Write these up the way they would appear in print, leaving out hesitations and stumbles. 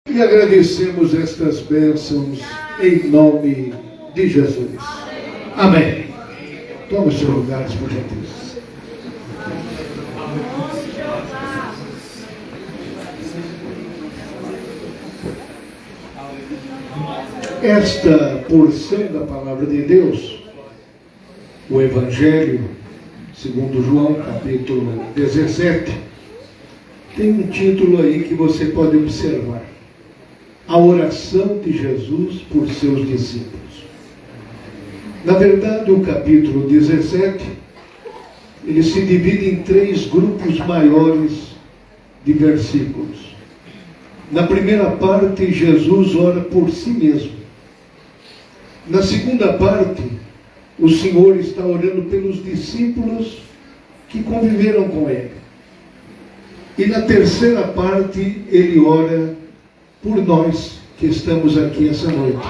E agradecemos estas bênçãos em nome de Jesus. Amém. Tome os seus lugares, por gentileza. Esta porção da palavra de Deus, o Evangelho segundo João, capítulo 17, tem um título aí que você pode observar: a oração de Jesus por seus discípulos. Na verdade, o capítulo 17, ele se divide em 3 grupos maiores de versículos. Na primeira parte, Jesus ora por si mesmo. Na segunda parte, o Senhor está orando pelos discípulos que conviveram com Ele. E na terceira parte, Ele ora por nós que estamos aqui essa noite.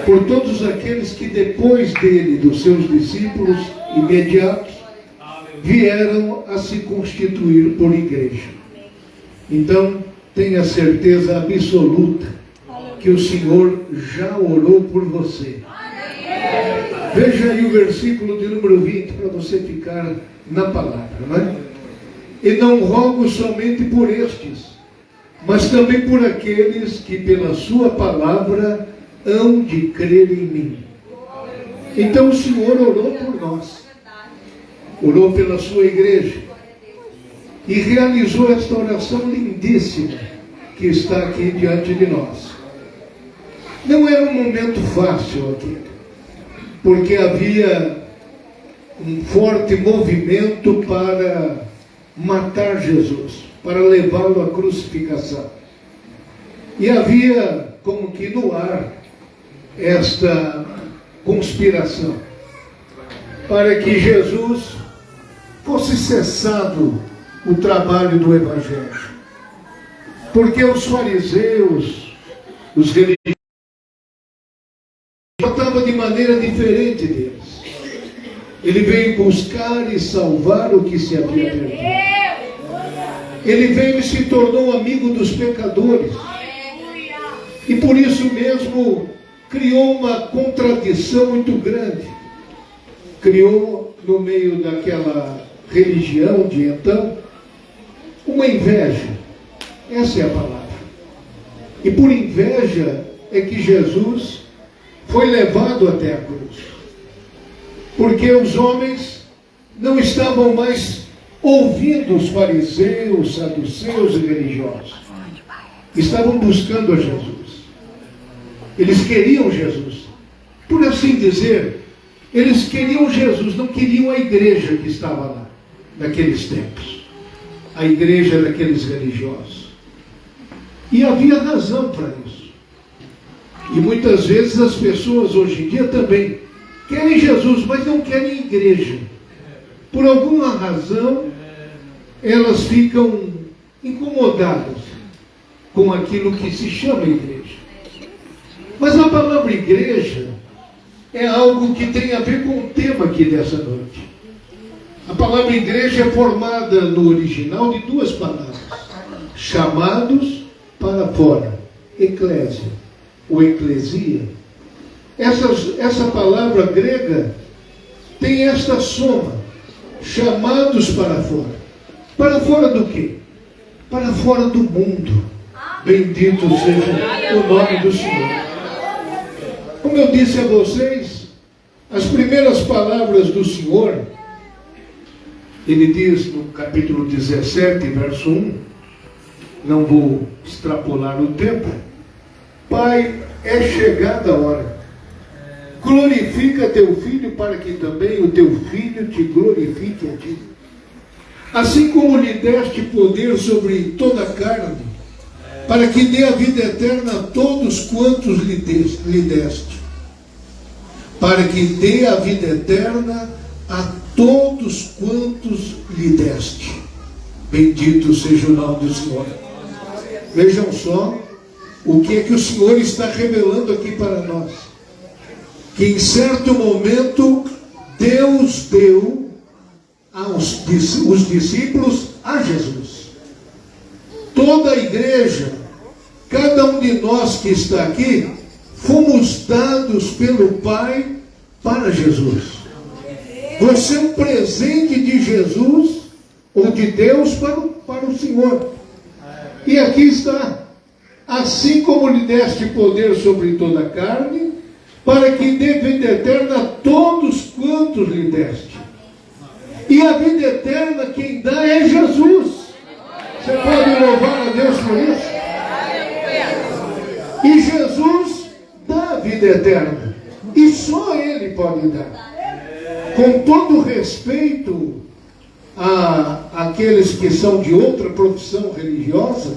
Por todos aqueles que depois dele, dos seus discípulos imediatos, vieram a se constituir por igreja. Então, tenha certeza absoluta que o Senhor já orou por você. Veja aí o versículo de número 20 para você ficar na palavra, não é? E não rogo somente por estes, mas também por aqueles que pela sua palavra hão de crer em mim. Então o Senhor orou por nós, orou pela sua igreja e realizou esta oração lindíssima que está aqui diante de nós. Não era um momento fácil aqui, porque havia um forte movimento para matar Jesus, para levá-lo à crucificação. E havia como que no ar esta conspiração para que Jesus fosse cessado o trabalho do Evangelho. Porque os fariseus, os religiosos, tratavam de maneira diferente deles. Ele veio buscar e salvar o que se havia perdido. Ele veio e se tornou amigo dos pecadores. E por isso mesmo criou uma contradição muito grande. Criou no meio daquela religião de então uma inveja. Essa é a palavra. E por inveja é que Jesus foi levado até a cruz. Porque os homens não estavam mais ouvindo os fariseus, saduceus e religiosos. Estavam buscando a Jesus. Eles queriam Jesus. Por assim dizer, eles queriam Jesus, não queriam a igreja que estava lá, naqueles tempos. A igreja daqueles religiosos. E havia razão para isso. E muitas vezes as pessoas hoje em dia também querem Jesus, mas não querem igreja. Por alguma razão, elas ficam incomodadas com aquilo que se chama igreja. Mas a palavra igreja é algo que tem a ver com o tema aqui dessa noite. A palavra igreja é formada no original de 2 palavras: chamados para fora, eclésia, ou eclesia. Essa palavra grega tem esta soma: chamados para fora. Para fora do quê? Para fora do mundo. Bendito seja o nome do Senhor. Como eu disse a vocês, as primeiras palavras do Senhor, ele diz no capítulo 17, verso 1, não vou extrapolar o tempo: Pai, é chegada a hora. Glorifica teu filho, para que também o teu filho te glorifique a ti. Assim como lhe deste poder sobre toda a carne, para que dê a vida eterna a todos quantos lhe deste. Para que dê a vida eterna a todos quantos lhe deste. Bendito seja o nome do Senhor. Vejam só o que é que o Senhor está revelando aqui para nós. Que em certo momento Deus deu os discípulos a Jesus. Toda a igreja Cada um de nós que está aqui, fomos dados pelo Pai para Jesus. Você é um presente de Jesus, ou de Deus, para o Senhor. E aqui está. Assim como lhe deste poder sobre toda a carne, para que dê vida eterna a todos quantos lhe deste. E a vida eterna quem dá é Jesus. Você pode louvar a Deus por isso? E Jesus dá a vida eterna. E só Ele pode dar. Com todo respeito àqueles que são de outra profissão religiosa,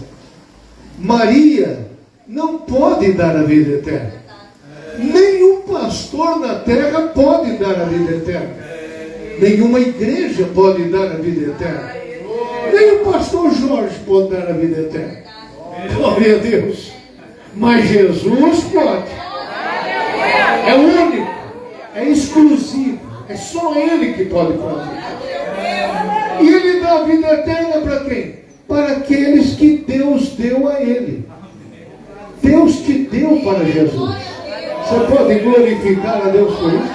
Maria não pode dar a vida eterna. Nenhum pastor na terra pode dar a vida eterna. Nenhuma igreja pode dar a vida eterna. Nem o pastor Jorge pode dar a vida eterna. Glória a Deus. Mas Jesus pode. É único. É exclusivo. É só Ele que pode fazer. E Ele dá a vida eterna para quem? Para aqueles que Deus deu a Ele. Deus te deu para Jesus. Você pode glorificar a Deus por isso?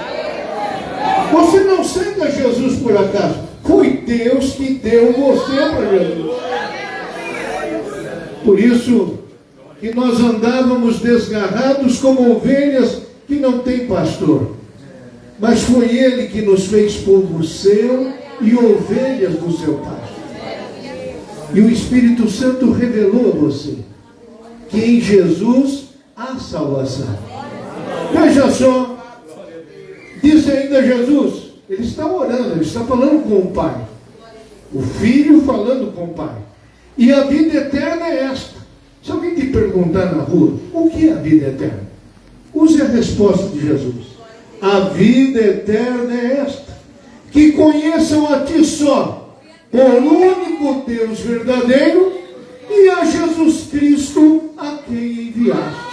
Você não aceita Jesus por acaso. Foi Deus que deu você para Jesus. Por isso que nós andávamos desgarrados como ovelhas que não têm pastor. Mas foi Ele que nos fez povo seu e ovelhas do seu pasto. E o Espírito Santo revelou a você que em Jesus há salvação. Veja só, disse ainda Jesus, ele está orando, ele está falando com o Pai. O Filho falando com o Pai. E a vida eterna é esta. Se alguém te perguntar na rua, o que é a vida eterna? Use a resposta de Jesus. A vida eterna é esta. Que conheçam a ti só, o único Deus verdadeiro, e a Jesus Cristo a quem enviaste.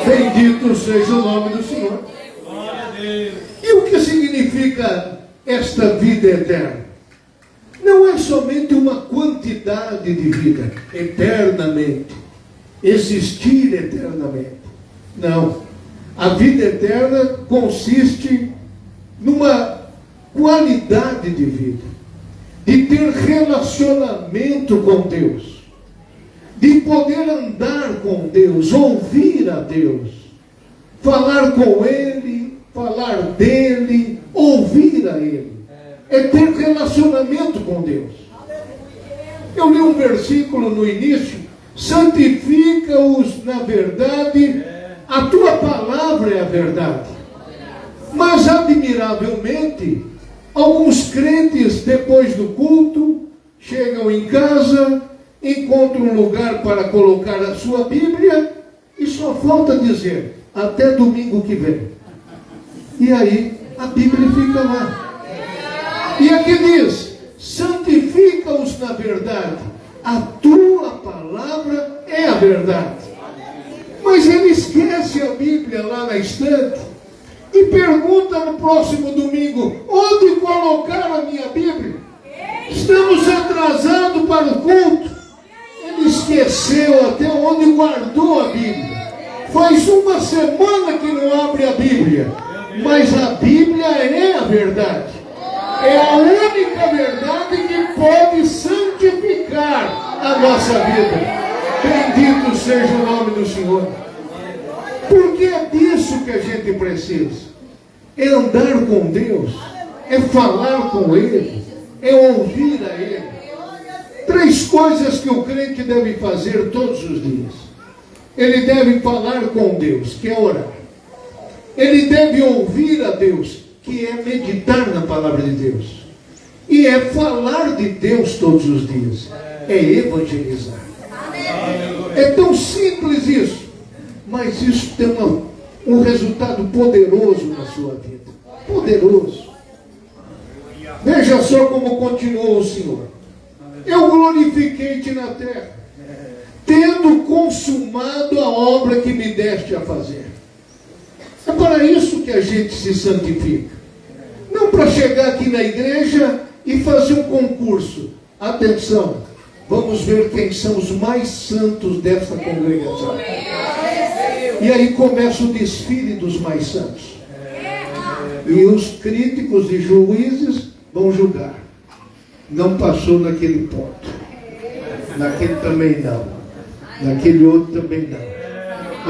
Bendito seja o nome do Senhor. E o que significa esta vida eterna? Não é somente uma quantidade de vida, eternamente, existir eternamente. Não. A vida eterna consiste numa qualidade de vida, de ter relacionamento com Deus, de poder andar com Deus, ouvir a Deus, falar com Ele, falar dEle, ouvir a Ele. É ter relacionamento com Deus. Eu li um versículo no início: santifica-os na verdade, a tua palavra é a verdade. Mas admiravelmente, alguns crentes, depois do culto, chegam em casa, encontram um lugar para colocar a sua Bíblia e só falta dizer, até domingo que vem. E aí, a Bíblia fica lá. E aqui diz, santifica-os na verdade, a tua palavra é a verdade. Mas ele esquece a Bíblia lá na estante e pergunta no próximo domingo, onde colocar a minha Bíblia? Estamos atrasados para o culto. Ele esqueceu até onde guardou a Bíblia. Faz uma semana que não abre a Bíblia. Mas a Bíblia é a verdade. É a única verdade que pode santificar a nossa vida. Bendito seja o nome do Senhor. Porque é disso que a gente precisa. É andar com Deus. É falar com Ele. É ouvir a Ele. 3 coisas que o crente deve fazer todos os dias. Ele deve falar com Deus, que é orar. Ele deve ouvir a Deus, que é meditar na palavra de Deus. E é falar de Deus todos os dias. É evangelizar. É tão simples isso. Mas isso tem um resultado poderoso na sua vida. Poderoso. Veja só como continuou o Senhor. Eu glorifiquei-te na terra, tendo consumado a obra que me deste a fazer. É para isso que a gente se santifica. Não para chegar aqui na igreja e fazer um concurso. Atenção, vamos ver quem são os mais santos dessa congregação. E aí começa o desfile dos mais santos. E os críticos e juízes vão julgar. Não passou naquele ponto. Naquele também não. Naquele outro também não.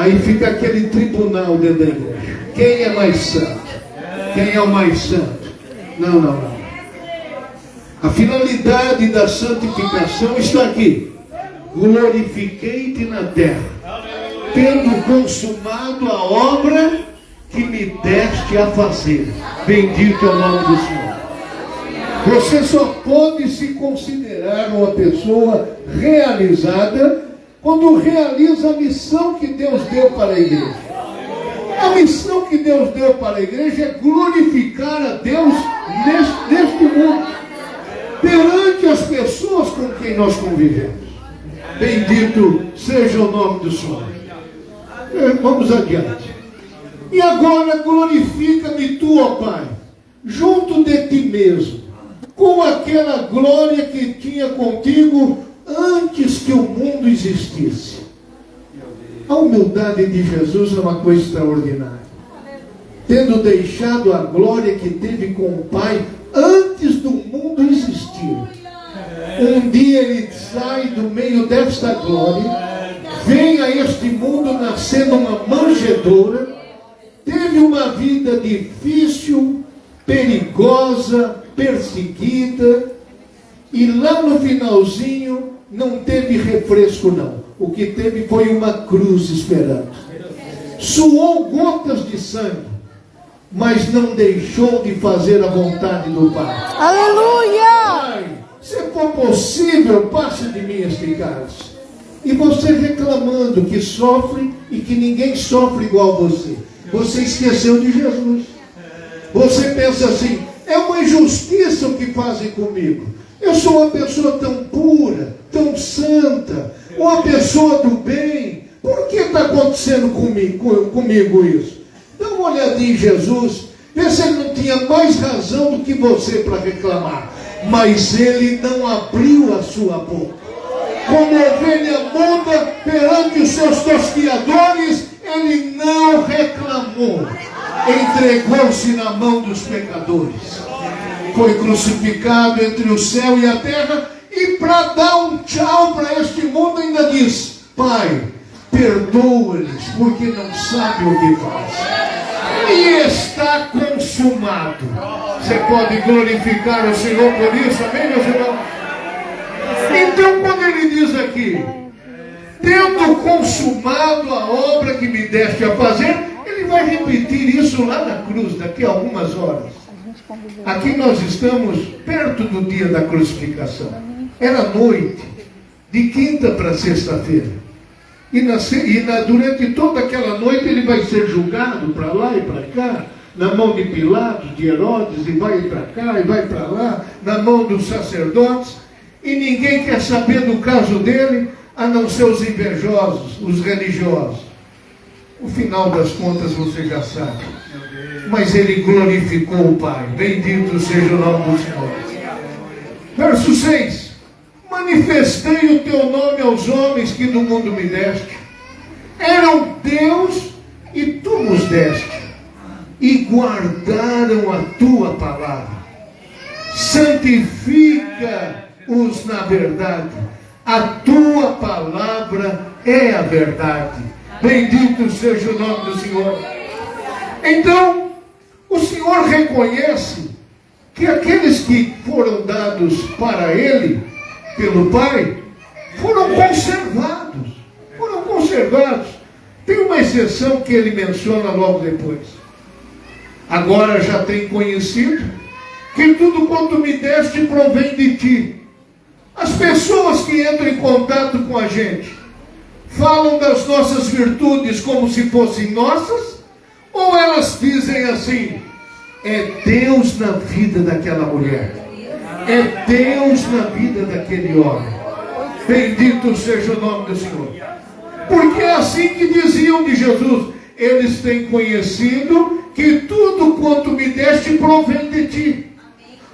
Aí fica aquele tribunal dentro da igreja. Quem é mais santo? Quem é o mais santo? Não. A finalidade da santificação está aqui. Glorifiquei-te na terra, tendo consumado a obra que me deste a fazer. Bendito é o nome do Senhor. Você só pode se considerar uma pessoa realizada quando realiza a missão que Deus deu para a igreja. A missão que Deus deu para a igreja é glorificar a Deus neste mundo, perante as pessoas com quem nós convivemos. Bendito seja o nome do Senhor. Vamos adiante. E agora glorifica-me tu, ó Pai, junto de ti mesmo, com aquela glória que tinha contigo antes que o mundo existisse. A humildade de Jesus é uma coisa extraordinária. Tendo deixado a glória que teve com o Pai antes do mundo existir, um dia ele sai do meio desta glória, vem a este mundo nascendo uma manjedoura, teve uma vida difícil, perigosa, perseguida, e lá no finalzinho não teve refresco não. O que teve foi uma cruz esperando. Suou gotas de sangue, mas não deixou de fazer a vontade do Pai. Aleluia! Pai, se for possível, passe de mim este cálice. E você reclamando que sofre e que ninguém sofre igual a você. Você esqueceu de Jesus. Você pensa assim, é uma injustiça o que fazem comigo. Eu sou uma pessoa tão pura, tão santa, uma pessoa do bem. Por que está acontecendo comigo isso? Dá uma olhadinha em Jesus, vê se ele não tinha mais razão do que você para reclamar. Mas ele não abriu a sua boca. Como ovelha muda perante os seus tosquiadores, ele não reclamou. Entregou-se na mão dos pecadores. Foi crucificado entre o céu e a terra, e para dar um tchau para este mundo ainda diz: Pai, perdoa-lhes, porque não sabem o que fazem. E está consumado. Você pode glorificar o Senhor por isso, amém, meus irmãos? Então, quando ele diz aqui, tendo consumado a obra que me deste a fazer, ele vai repetir isso lá na cruz, daqui a algumas horas. Aqui nós estamos perto do dia da crucificação. Era noite, de quinta para sexta-feira. Durante toda aquela noite ele vai ser julgado para lá e para cá, na mão de Pilatos, de Herodes, e vai para cá e vai para lá, na mão dos sacerdotes, e ninguém quer saber do caso dele, a não ser os invejosos, os religiosos. O final das contas você já sabe. Mas ele glorificou o Pai. Bendito seja o nome do Senhor. Verso 6. Manifestei o teu nome aos homens que do mundo me deste. Eram teus e tu nos deste. E guardaram a tua palavra. Santifica-os na verdade. A tua palavra é a verdade. Bendito seja o nome do Senhor. Então, o Senhor reconhece que aqueles que foram dados para Ele, pelo Pai, foram conservados. Foram conservados. Tem uma exceção que Ele menciona logo depois. Agora já tem conhecido que tudo quanto me deste provém de Ti. As pessoas que entram em contato com a gente falam das nossas virtudes como se fossem nossas, ou elas dizem assim: é Deus na vida daquela mulher, é Deus na vida daquele homem. Bendito seja o nome do Senhor. Porque é assim que diziam de Jesus: eles têm conhecido que tudo quanto me deste provém de Ti.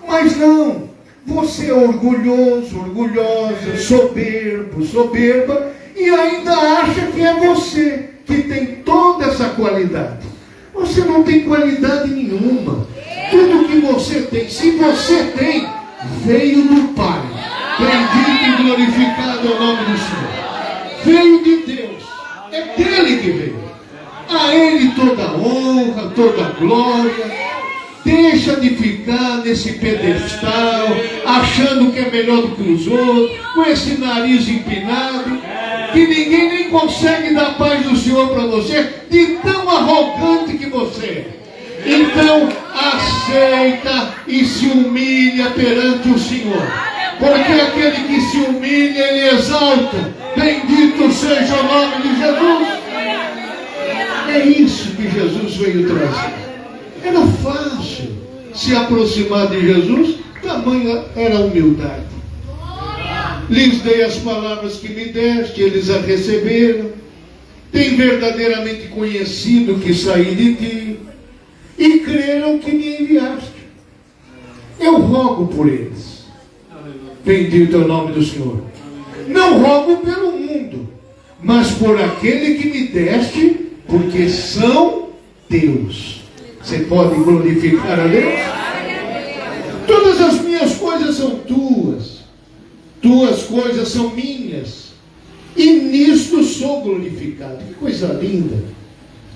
Mas não, Você é orgulhoso, orgulhosa, soberbo, soberba, e ainda acha que é você que tem toda essa qualidade. Você não tem qualidade nenhuma. Tudo que você tem, se você tem, veio do Pai. Bendito e glorificado é o nome do Senhor. Veio de Deus. É dele que veio. A Ele toda a honra, toda a glória. Deixa de ficar nesse pedestal, achando que é melhor do que os outros, com esse nariz empinado, que ninguém nem consegue dar a paz do Senhor para você, de tão arrogante que você é. Então, aceita e se humilha perante o Senhor. Porque aquele que se humilha, Ele exalta. Bendito seja o nome de Jesus. É isso que Jesus veio trazer. Era fácil se aproximar de Jesus, tamanha era a humildade. Lhes dei as palavras que me deste, eles a receberam. Têm verdadeiramente conhecido que saí de ti e creram que me enviaste. Eu rogo por eles. Bendito é o nome do Senhor. Não rogo pelo mundo, mas por aquele que me deste, porque são teus. Você pode glorificar a Deus? Todas as minhas coisas são tuas. Tuas coisas são minhas. E nisto sou glorificado. Que coisa linda.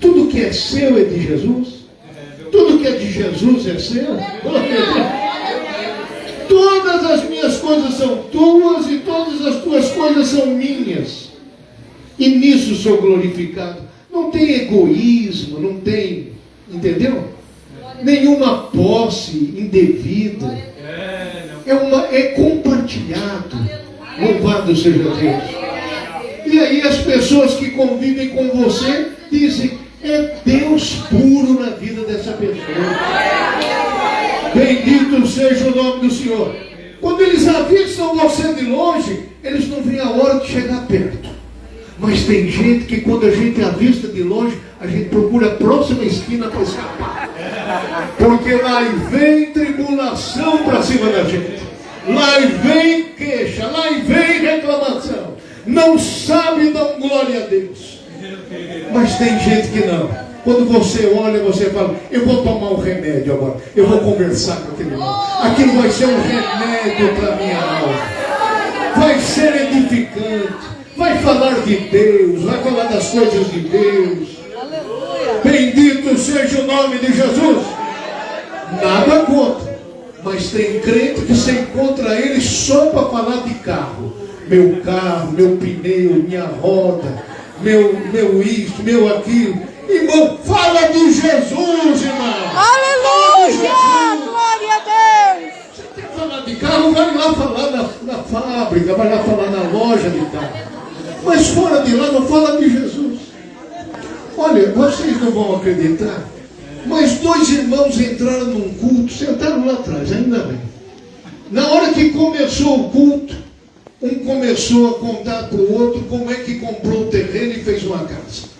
Tudo que é seu é de Jesus. Tudo que é de Jesus é seu. Todas as minhas coisas são tuas e todas as tuas coisas são minhas. E nisso sou glorificado. Não tem egoísmo, não tem, entendeu? Nenhuma posse indevida. É compartilhado. Louvado seja Deus. E aí as pessoas que convivem com você dizem, é Deus puro na vida dessa pessoa. Bendito seja o nome do Senhor. Quando eles avistam você de longe, eles não veem a hora de chegar perto. Mas tem gente que quando a gente avista de longe, a gente procura a próxima esquina para escapar. Porque lá vem tribulação para cima da gente. Lá vem queixa, lá vem reclamação. Não sabe dar glória a Deus. Mas tem gente que não. Quando você olha, você fala, eu vou tomar um remédio agora. Eu vou conversar com aquele irmão. Aquilo vai ser um remédio para a minha alma. Vai ser edificante. Vai falar de Deus, vai falar das coisas de Deus. Aleluia. Bendito seja o nome de Jesus. Nada contra. Mas tem crente que se encontra ele só para falar de carro. Meu carro, meu pneu, minha roda, meu isto, meu aquilo. Irmão, fala de Jesus, irmão. Aleluia, glória a Deus. Você tem que falar de carro, vai lá falar na fábrica, vai lá falar na loja de carro. Mas fora de lá, não fala de Jesus. Olha, vocês não vão acreditar, mas 2 irmãos entraram num culto, sentaram lá atrás, ainda bem. Na hora que começou o culto, um começou a contar para o outro como é que comprou o terreno e fez uma casa.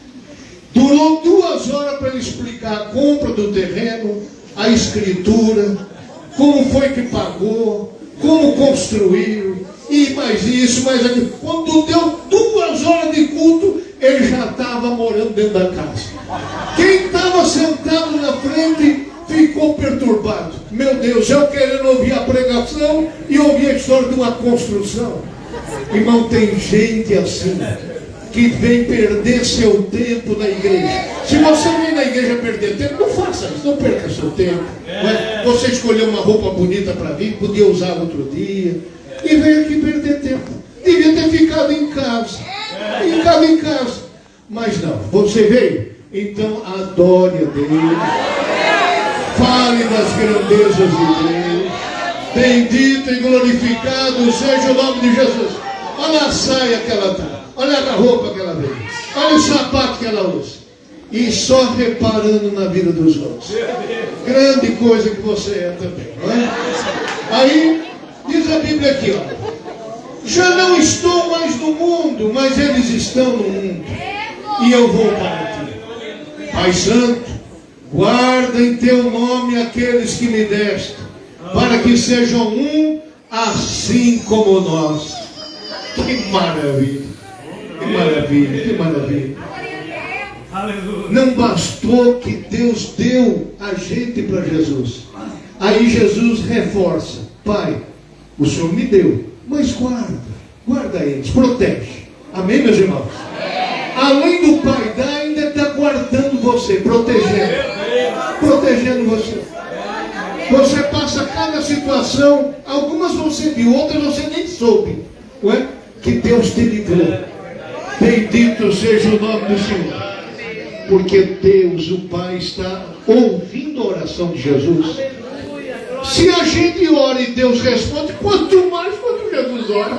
Durou 2 horas para ele explicar a compra do terreno, a escritura, como foi que pagou, como construiu, e mais isso, mais aquilo. Quando deu 2 horas de culto, ele já estava morando dentro da casa. Quem estava sentado na frente ficou perturbado. Meu Deus, eu querendo ouvir a pregação e ouvir a história de uma construção. Irmão, tem gente assim que vem perder seu tempo na igreja. Se você vem na igreja perder tempo, não faça isso, não perca seu tempo. Você escolheu uma roupa bonita para vir, podia usar outro dia, e veio aqui perder tempo. Devia ter ficado em casa. Ficado em casa. Mas não, você veio, então adore a Deus. Fale das grandezas de Deus. Bendito e glorificado seja o nome de Jesus. Olha a saia que ela está. Olha a roupa que ela veio. Olha o sapato que ela usa. E só reparando na vida dos outros. Grande coisa que você é também, não é? Aí, diz a Bíblia aqui, ó. Já não estou mais no mundo, mas eles estão no mundo. E eu vou para ti. Pai Santo, guarda em teu nome aqueles que me deste, para que sejam um, assim como nós. Que maravilha, que maravilha, que maravilha. Não bastou que Deus deu a gente para Jesus. Aí Jesus reforça: Pai, o Senhor me deu, mas guarda eles, protege. Amém, meus irmãos? Além do Pai dar, ainda está guardando você, protegendo você. Você passa cada situação, algumas você viu, outras você nem soube, não é? Que Deus te livrou. Bendito seja o nome do Senhor. Porque Deus, o Pai, está ouvindo a oração de Jesus. Se a gente ora e Deus responde, quanto mais quando Jesus ora.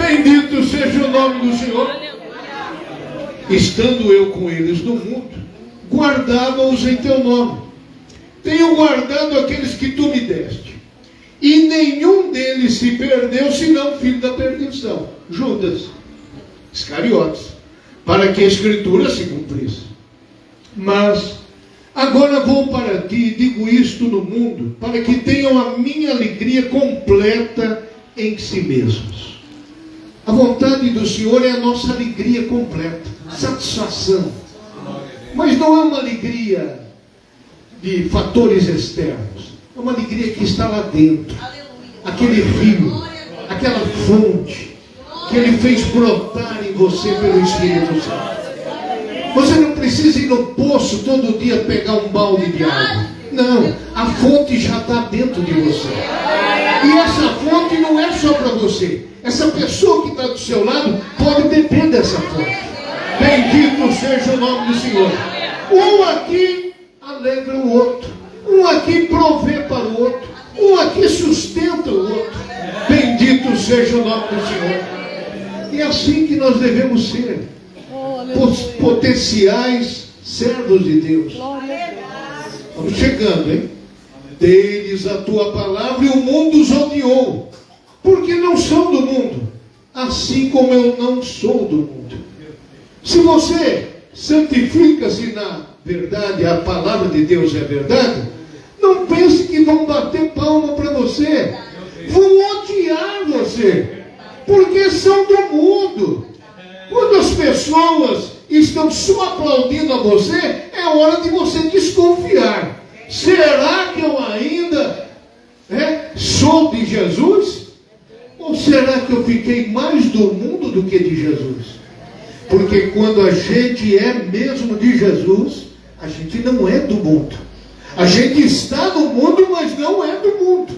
Bendito seja o nome do Senhor. Estando eu com eles no mundo, guardava-os em teu nome. Tenho guardado aqueles que tu me deste, e nenhum deles se perdeu, senão filho da perdição, Judas Iscariotes, para que a Escritura se cumprisse. Mas agora vou para ti e digo isto no mundo, para que tenham a minha alegria completa em si mesmos. A vontade do Senhor é a nossa alegria completa, satisfação. Mas não é uma alegria de fatores externos. É uma alegria que está lá dentro. Aquele rio, aquela fonte que Ele fez brotar em você pelo Espírito Santo. Você não precisa ir no poço todo dia pegar um balde de água. Não, a fonte já está dentro de você. E essa fonte não é só para você. Essa pessoa que está do seu lado pode beber dessa fonte. Bendito seja o nome do Senhor. Um aqui alegra o outro. Um aqui provê para o outro. Um aqui sustenta o outro. Bendito seja o nome do Senhor. E é assim que nós devemos ser. Potenciais servos de Deus. Vamos chegando, hein? Deles a tua palavra e o mundo os odiou, porque não são do mundo, assim como eu não sou do mundo. Se você santifica-se na verdade, a palavra de Deus é verdade, não pense que vão bater palma para você, vão odiar você, porque são do mundo. Quando as pessoas estão só aplaudindo a você, é hora de você desconfiar. Será que eu ainda sou de Jesus? Ou será que eu fiquei mais do mundo do que de Jesus? Porque quando a gente é mesmo de Jesus, a gente não é do mundo. A gente está no mundo, mas não é do mundo.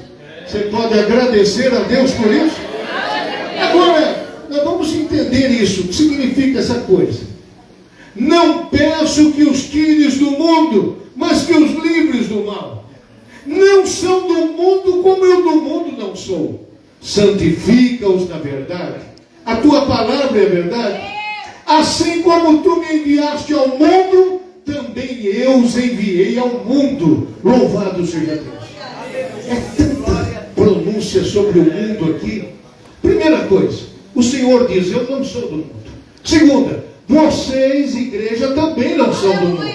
Você pode agradecer a Deus por isso? Agora, nós vamos entender isso. O que significa essa coisa? Não peço que os tires do mundo, mas que os livres do mal. Não são do mundo como eu do mundo não sou. Santifica-os na verdade. A tua palavra é verdade. Assim como tu me enviaste ao mundo, também eu os enviei ao mundo. Louvado seja Deus. É tanta pronúncia sobre o mundo aqui. Primeira coisa, o Senhor diz: eu não sou do mundo. Segunda, vocês, igreja, também não são do mundo.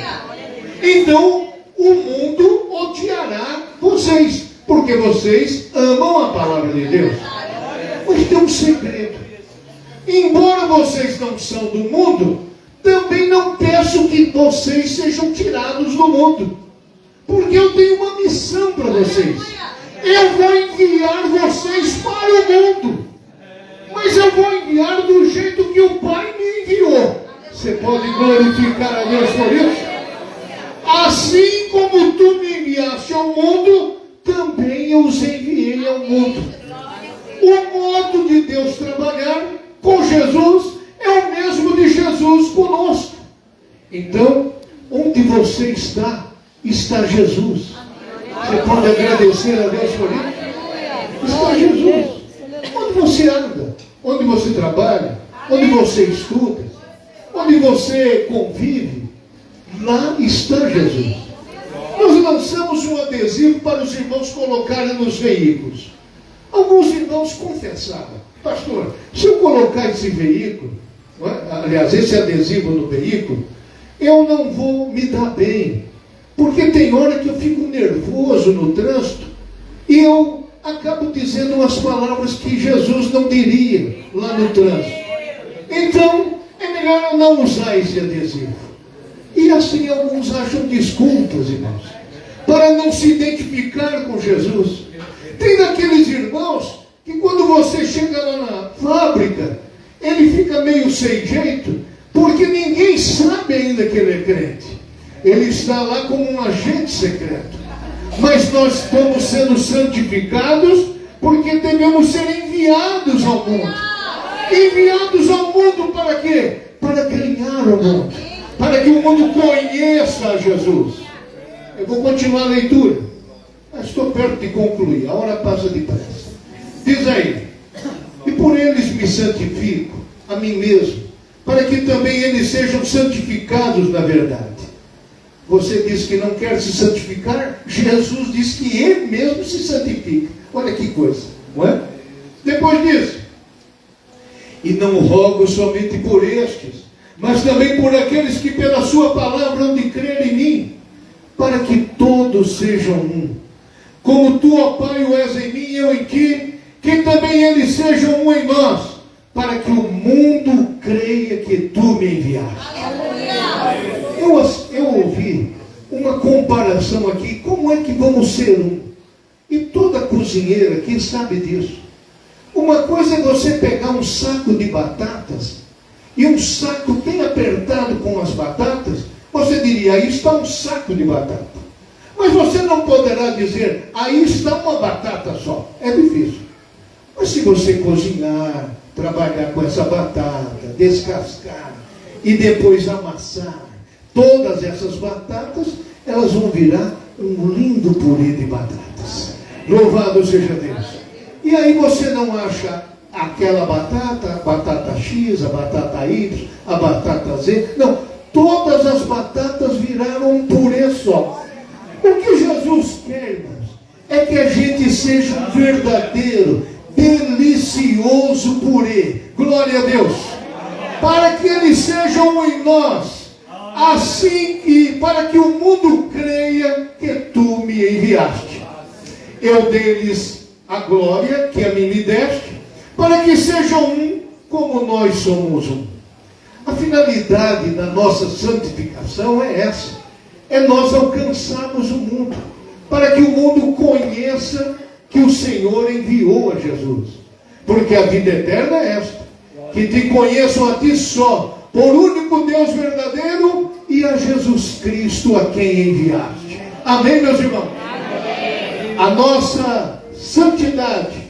Então, o mundo odiará vocês, porque vocês amam a palavra de Deus. Mas tem um segredo. Embora vocês não são do mundo, também não peço que vocês sejam tirados do mundo, porque eu tenho uma missão para vocês. Eu vou enviar vocês para o mundo, mas eu vou enviar do jeito que o Pai me enviou. Você pode glorificar a Deus por isso? Assim como tu me enviaste ao mundo, também eu os enviei ao mundo. O modo de Deus trabalhar com Jesus é o mesmo de Jesus conosco. Então, onde você está, está Jesus. Você pode agradecer a Deus por isso? Está Jesus. Onde você anda, onde você trabalha, onde você estuda, onde você convive, lá está Jesus. Nós lançamos um adesivo para os irmãos colocarem nos veículos. Alguns irmãos confessaram: pastor, se eu colocar esse veículo, aliás, esse adesivo no veículo, eu não vou me dar bem, porque tem hora que eu fico nervoso no trânsito e eu acabo dizendo umas palavras que Jesus não diria lá no trânsito. Então, é melhor eu não usar esse adesivo. E assim alguns acham desculpas, irmãos, para não se identificar com Jesus. Tem daqueles irmãos que quando você chega lá na fábrica, ele fica meio sem jeito, porque ninguém sabe ainda que ele é crente. Ele está lá como um agente secreto. Mas nós estamos sendo santificados porque devemos ser enviados ao mundo. Enviados ao mundo para quê? Para ganhar o mundo. Para que o mundo conheça a Jesus. Eu vou continuar a leitura, mas estou perto de concluir. A hora passa depressa. Diz aí: e por eles me santifico, a mim mesmo, para que também eles sejam santificados na verdade. Você diz que não quer se santificar, Jesus diz que Ele mesmo se santifica. Olha que coisa, não é? Depois diz: e não rogo somente por estes, mas também por aqueles que pela sua palavra hão de crer em mim, para que todos sejam um. Como tu, ó Pai, o és em mim e eu em ti, que também eles sejam um em nós, para que o mundo creia que tu me enviaste. Eu ouvi uma comparação aqui, como é que vamos ser um? E toda cozinheira aqui sabe disso. Uma coisa é você pegar um saco de batatas, e um saco bem apertado com as batatas, você diria, aí está um saco de batata. Mas você não poderá dizer, aí está uma batata só. É difícil. Mas se você cozinhar, trabalhar com essa batata, descascar e depois amassar todas essas batatas, elas vão virar um lindo purê de batatas. Louvado seja Deus. E aí você não acha aquela batata, a batata X, a batata Y, a batata Z. Não, todas as batatas viraram um purê só. O que Jesus quer, irmãos, é que a gente seja um verdadeiro, delicioso purê. Glória a Deus. Para que eles sejam em nós. Assim que, para que o mundo creia que tu me enviaste. Eu dei-lhes a glória que a mim me deste, para que sejam um como nós somos um. A finalidade da nossa santificação é essa. É nós alcançarmos o mundo, para que o mundo conheça que o Senhor enviou a Jesus. Porque a vida eterna é esta, que te conheçam a ti só, por único Deus verdadeiro, e a Jesus Cristo a quem enviaste. Amém, meus irmãos? Amém. A nossa santidade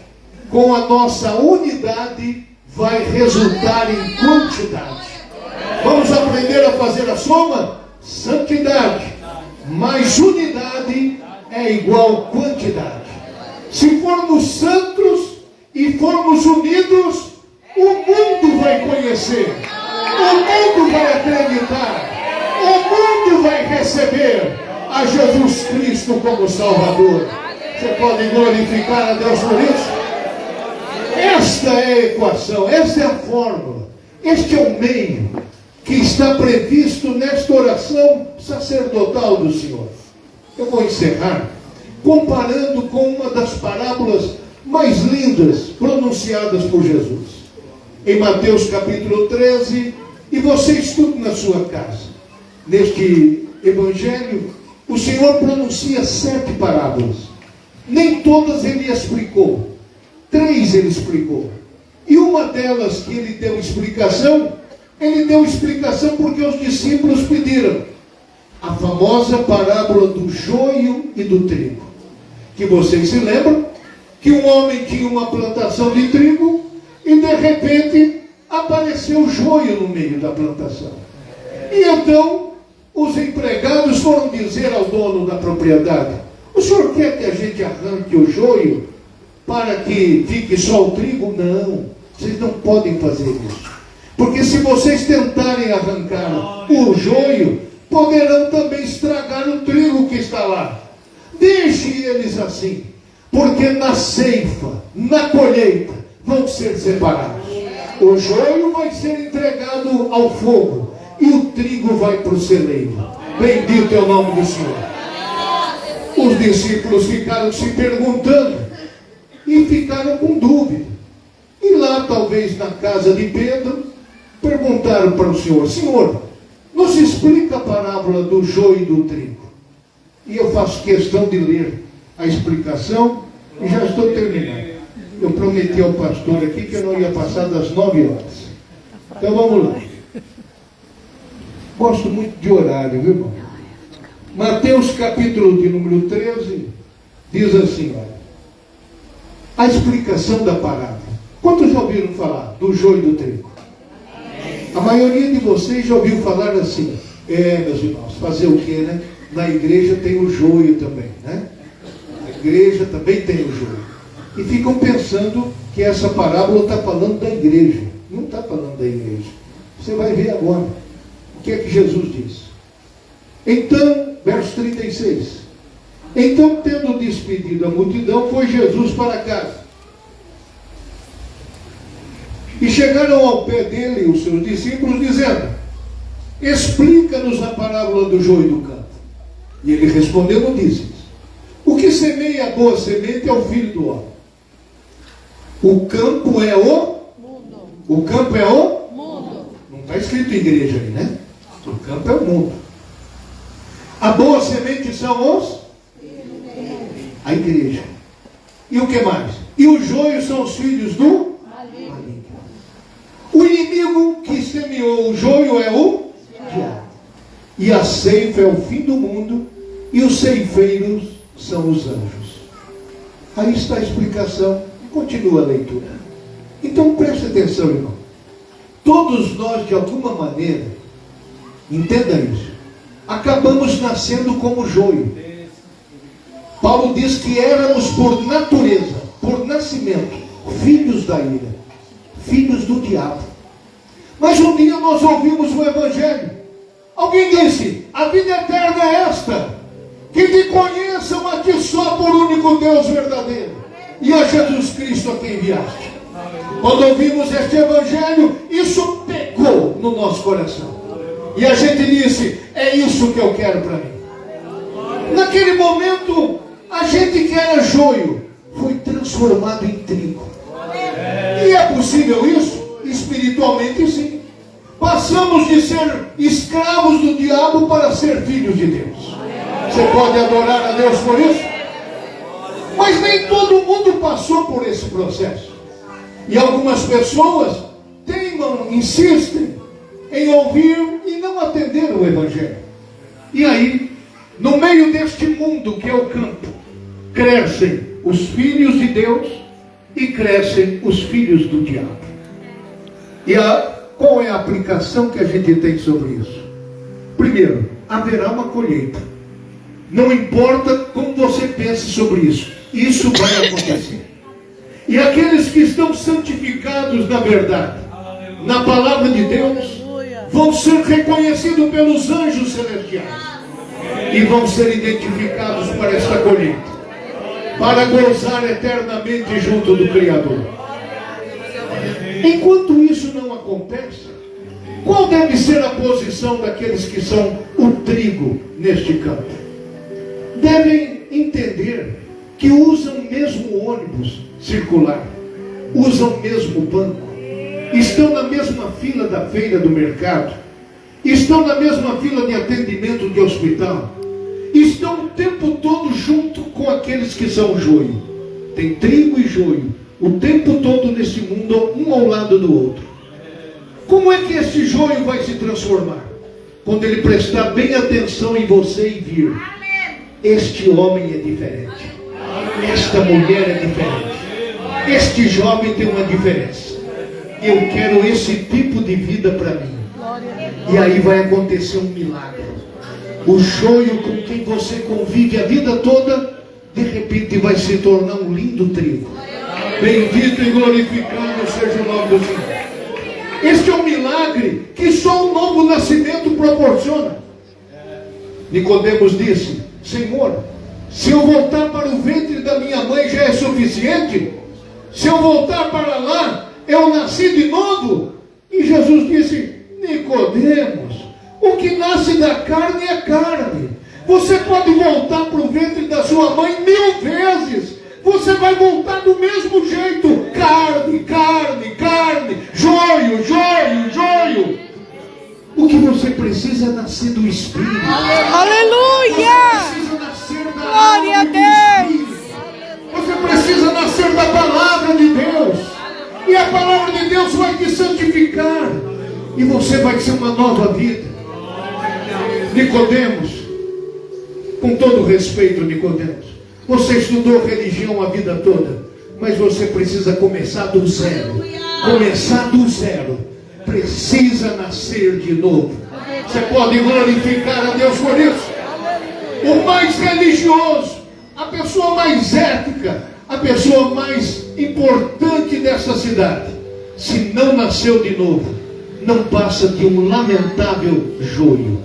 com a nossa unidade vai resultar em quantidade. Vamos aprender a fazer a soma? Santidade mais unidade é igual quantidade. Se formos santos e formos unidos, o mundo vai conhecer, o mundo vai acreditar, o mundo vai receber a Jesus Cristo como Salvador. Você pode glorificar a Deus por isso? Esta é a equação, esta é a fórmula, este é o meio que está previsto nesta oração sacerdotal do Senhor. Eu vou encerrar comparando com uma das parábolas mais lindas pronunciadas por Jesus. Em Mateus capítulo 13, e você estuda na sua casa. Neste evangelho, o Senhor pronuncia 7 parábolas. Nem todas ele explicou. 3 ele explicou. E uma delas que ele deu explicação porque os discípulos pediram. A famosa parábola do joio e do trigo. Que vocês se lembram que um homem tinha uma plantação de trigo e de repente apareceu joio no meio da plantação. E então os empregados foram dizer ao dono da propriedade: o senhor quer que a gente arranque o joio para que fique só o trigo? Não, vocês não podem fazer isso. Porque se vocês tentarem arrancar o joio, poderão também estragar o trigo que está lá. Deixe eles assim, porque na ceifa, na colheita, vão ser separados. O joio vai ser entregado ao fogo e o trigo vai para o celeiro. Bendito é o nome do Senhor. Os discípulos ficaram se perguntando: e ficaram com dúvida. E lá, talvez na casa de Pedro, perguntaram para o Senhor: Senhor, nos explica a parábola do joio e do trigo. E eu faço questão de ler a explicação e já estou terminando. Eu prometi ao pastor aqui que eu não ia passar das 9 horas. Então vamos lá. Gosto muito de horário, viu, irmão? Mateus capítulo de número 13 diz assim, olha, a explicação da parábola. Quantos já ouviram falar do joio e do trigo? A maioria de vocês já ouviu falar assim: meus irmãos, fazer o quê, né? Na igreja tem o joio também, né? Na igreja também tem o joio. E ficam pensando que essa parábola está falando da igreja. Não está falando da igreja. Você vai ver agora o que é que Jesus diz. Então, verso 36. Então, tendo despedido a multidão, foi Jesus para casa. E chegaram ao pé dele os seus discípulos, dizendo: explica-nos a parábola do joio e do campo. E ele respondeu e disse: o que semeia a boa semente é o Filho do Homem. O campo é o mundo. O campo é o mundo. Não está escrito igreja aí, né? O campo é o mundo. A boa semente são a igreja. E o que mais? E o joio são os filhos do maligno. O inimigo que semeou o joio é o diabo. E a ceifa é o fim do mundo, e os ceifeiros são os anjos. Aí está a explicação. Continua a leitura. Então preste atenção, irmão. Todos nós, de alguma maneira, entenda isso, acabamos nascendo como joio. Paulo diz que éramos por natureza, por nascimento, filhos da ira, filhos do diabo. Mas um dia nós ouvimos o Evangelho. Alguém disse: a vida eterna é esta, que te conheçam a ti só por único Deus verdadeiro, e a Jesus Cristo a quem enviaste. Quando ouvimos este Evangelho, isso pegou no nosso coração. E a gente disse: é isso que eu quero para mim. Naquele momento, a gente que era joio foi transformado em trigo. E é possível isso? Espiritualmente, sim. Passamos de ser escravos do diabo para ser filhos de Deus. Você pode adorar a Deus por isso? Mas nem todo mundo passou por esse processo. E algumas pessoas teimam, insistem em ouvir e não atender o Evangelho. E aí, no meio deste mundo que é o campo, crescem os filhos de Deus e crescem os filhos do diabo. E qual é a aplicação que a gente tem sobre isso? Primeiro, haverá uma colheita. Não importa como você pense sobre isso, isso vai acontecer. E aqueles que estão santificados na verdade, na palavra de Deus, vão ser reconhecidos pelos anjos celestiais e vão ser identificados para esta colheita, para gozar eternamente junto do Criador. Enquanto isso não acontece, qual deve ser a posição daqueles que são o trigo neste campo? Devem entender que usam o mesmo ônibus circular, usam o mesmo banco, estão na mesma fila da feira do mercado, estão na mesma fila de atendimento de hospital, estão o tempo todo junto com aqueles que são joio. Tem trigo e joio o tempo todo nesse mundo, um ao lado do outro. Como é que esse joio vai se transformar? Quando ele prestar bem atenção em você e vir: este homem é diferente, esta mulher é diferente, este jovem tem uma diferença, eu quero esse tipo de vida para mim. E aí vai acontecer um milagre. O joio com quem você convive a vida toda, de repente vai se tornar um lindo trigo. Bendito e glorificado seja o nome do Senhor. Este é um milagre que só um novo nascimento proporciona. Nicodemos disse: Senhor, se eu voltar para o ventre da minha mãe já é suficiente? Se eu voltar para lá, eu nasci de novo? E Jesus disse: Nicodemos, o que nasce da carne é carne. Você pode voltar para o ventre da sua mãe 1000 vezes, você vai voltar do mesmo jeito. Carne, carne, carne, joio, joio, joio. O que você precisa é nascer do Espírito. Aleluia! Você precisa nascer da Glória a alma do Deus! Espírito. Você precisa nascer da palavra de Deus. E a palavra de Deus vai te santificar. E você vai ser uma nova vida. Nicodemos, com todo respeito, Nicodemos, você estudou religião a vida toda, mas você precisa começar do zero. Começar do zero. Precisa nascer de novo. Você pode glorificar a Deus por isso. O mais religioso, a pessoa mais ética, a pessoa mais importante dessa cidade, se não nasceu de novo, não passa de um lamentável joio.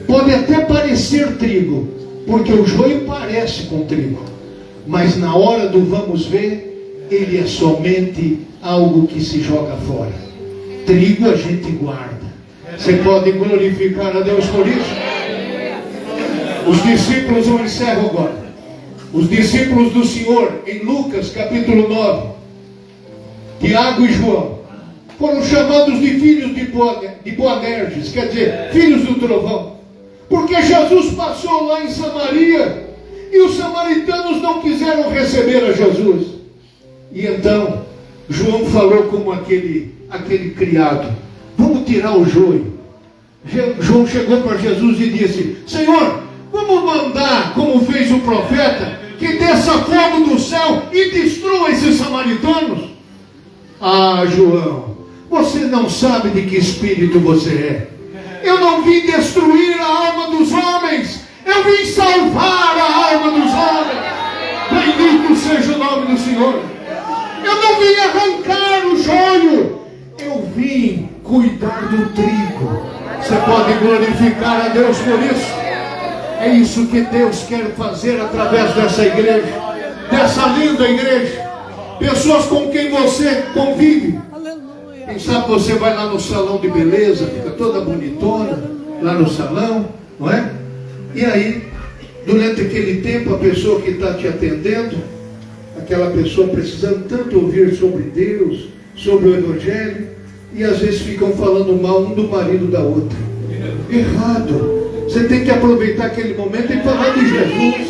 Pode até parecer trigo, porque o joio parece com trigo, mas na hora do vamos ver, ele é somente algo que se joga fora. Trigo a gente guarda. Você pode glorificar a Deus por isso? Os discípulos, eu encerro agora. Os discípulos do Senhor, em Lucas capítulo 9, Tiago e João, foram chamados de filhos de Boanerges, quer dizer, filhos do trovão, porque Jesus passou lá em Samaria e os samaritanos não quiseram receber a Jesus. E então João falou como aquele criado: vamos tirar o joio. João chegou para Jesus e disse: Senhor, vamos mandar, como fez o profeta, que desça fogo do céu e destrua esses samaritanos? Ah, João, você não sabe de que espírito você é. Eu não vim destruir a alma dos homens, eu vim salvar a alma dos homens. Bendito seja o nome do Senhor. Eu não vim arrancar o joio, eu vim cuidar do trigo. Você pode glorificar a Deus por isso? É isso que Deus quer fazer através dessa igreja, dessa linda igreja. Pessoas com quem você convive. Quem sabe você vai lá no salão de beleza, fica toda bonitona, lá no salão, não é? E aí, durante aquele tempo, a pessoa que está te atendendo, aquela pessoa precisando tanto ouvir sobre Deus, sobre o Evangelho, e às vezes ficam falando mal um do marido da outra. Errado. Você tem que aproveitar aquele momento e falar de Jesus.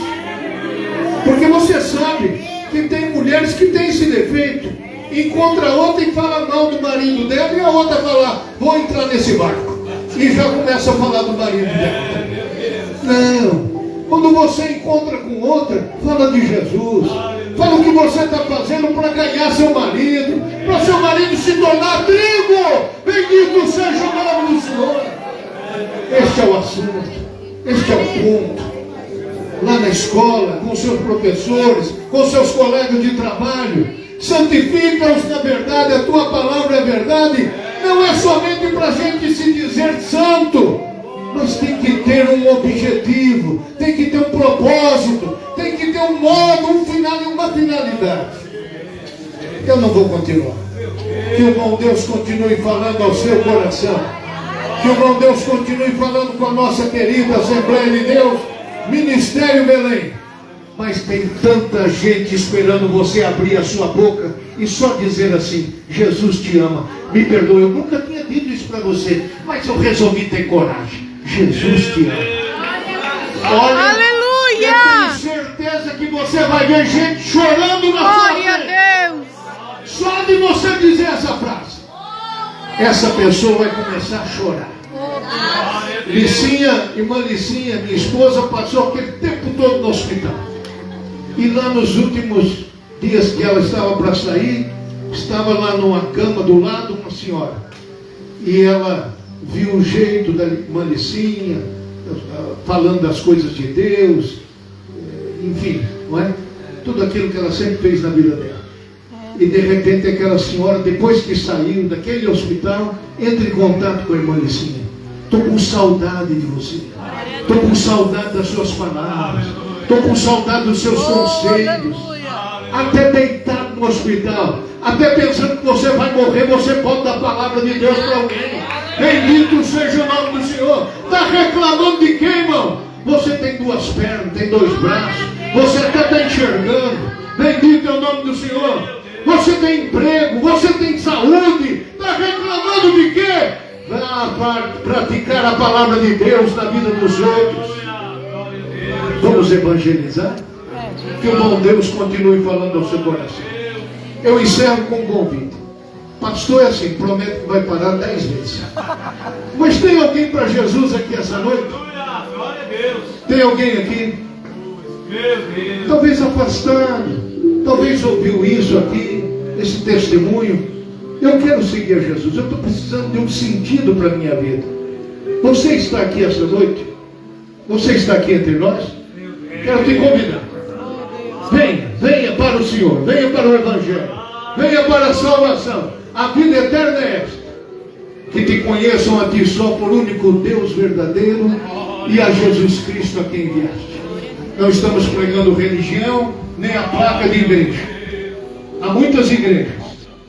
Porque você sabe que tem mulheres que têm esse defeito. Encontra a outra e fala mal do marido dela, e a outra fala: vou entrar nesse barco. E já começa a falar do marido dela. Não. Quando você encontra com outra, fala de Jesus. Fala o que você está fazendo para ganhar seu marido, para seu marido se tornar trigo. Bendito seja o nome do Senhor. Este é o assunto, este é o ponto. Lá na escola, com seus professores, com seus colegas de trabalho, santifica-os na verdade, a tua palavra é verdade. Não é somente para a gente se dizer santo, mas tem que ter um objetivo, tem que ter um propósito, tem que ter um modo, um final e uma finalidade. Eu não vou continuar. Que o bom Deus continue falando ao seu coração. Que o bom Deus continue falando com a nossa querida Assembleia de Deus, Ministério Belém. Mas tem tanta gente esperando você abrir a sua boca e só dizer assim: Jesus te ama. Me perdoe, eu nunca tinha dito isso para você, mas eu resolvi ter coragem. Jesus te ama. Olha, Aleluia! eu tenho certeza que você vai ver gente chorando na sua frente. Glória a Deus! Só de você dizer essa frase, essa pessoa vai começar a chorar. Licinha, irmã Licinha, minha esposa, passou aquele tempo todo no hospital. E lá nos últimos dias que ela estava para sair, estava lá numa cama do lado uma senhora. E ela viu o jeito da irmã Licinha, falando das coisas de Deus, enfim, não é? Tudo aquilo que ela sempre fez na vida dela. E de repente aquela senhora, depois que saiu daquele hospital, entra em contato com a irmã Licinha. Estou com saudade de você. Estou com saudade das suas palavras. Estou com saudade dos seus conselhos. Até deitado no hospital, até pensando que você vai morrer, você pode dar a palavra de Deus para alguém. Bendito seja o nome do Senhor. Está reclamando de quem, irmão? Você tem duas pernas, tem dois braços, você até está enxergando. Bendito é o nome do Senhor. Você tem emprego, você tem saúde. Está reclamando de quê? Vá praticar a palavra de Deus na vida dos outros. Vamos evangelizar? Que o bom Deus continue falando ao seu coração. Eu encerro com um convite. Pastor, é assim, prometo que vai parar 10 vezes. Mas tem alguém para Jesus aqui essa noite? Tem alguém aqui? Talvez afastado, talvez ouviu isso aqui, esse testemunho. Eu quero seguir a Jesus, eu estou precisando de um sentido para a minha vida. Você está aqui essa noite? Você está aqui entre nós? Quero te convidar. Venha para o Senhor, venha para o Evangelho, venha para a salvação. A vida eterna é esta: que te conheçam a ti só por único Deus verdadeiro e a Jesus Cristo a quem enviaste. Não estamos pregando religião, nem a placa de igreja. Há muitas igrejas.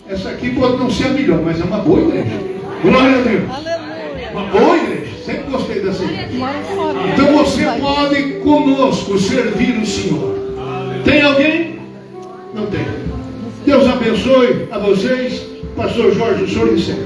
Essa aqui pode não ser a melhor, mas é uma boa igreja. Glória a Deus. Uma boa igreja. Sempre gostei dessa igreja. Então você pode conosco servir o Senhor. Tem alguém? Não tem. Deus abençoe a vocês. Pastor Jorge, o senhor encerra.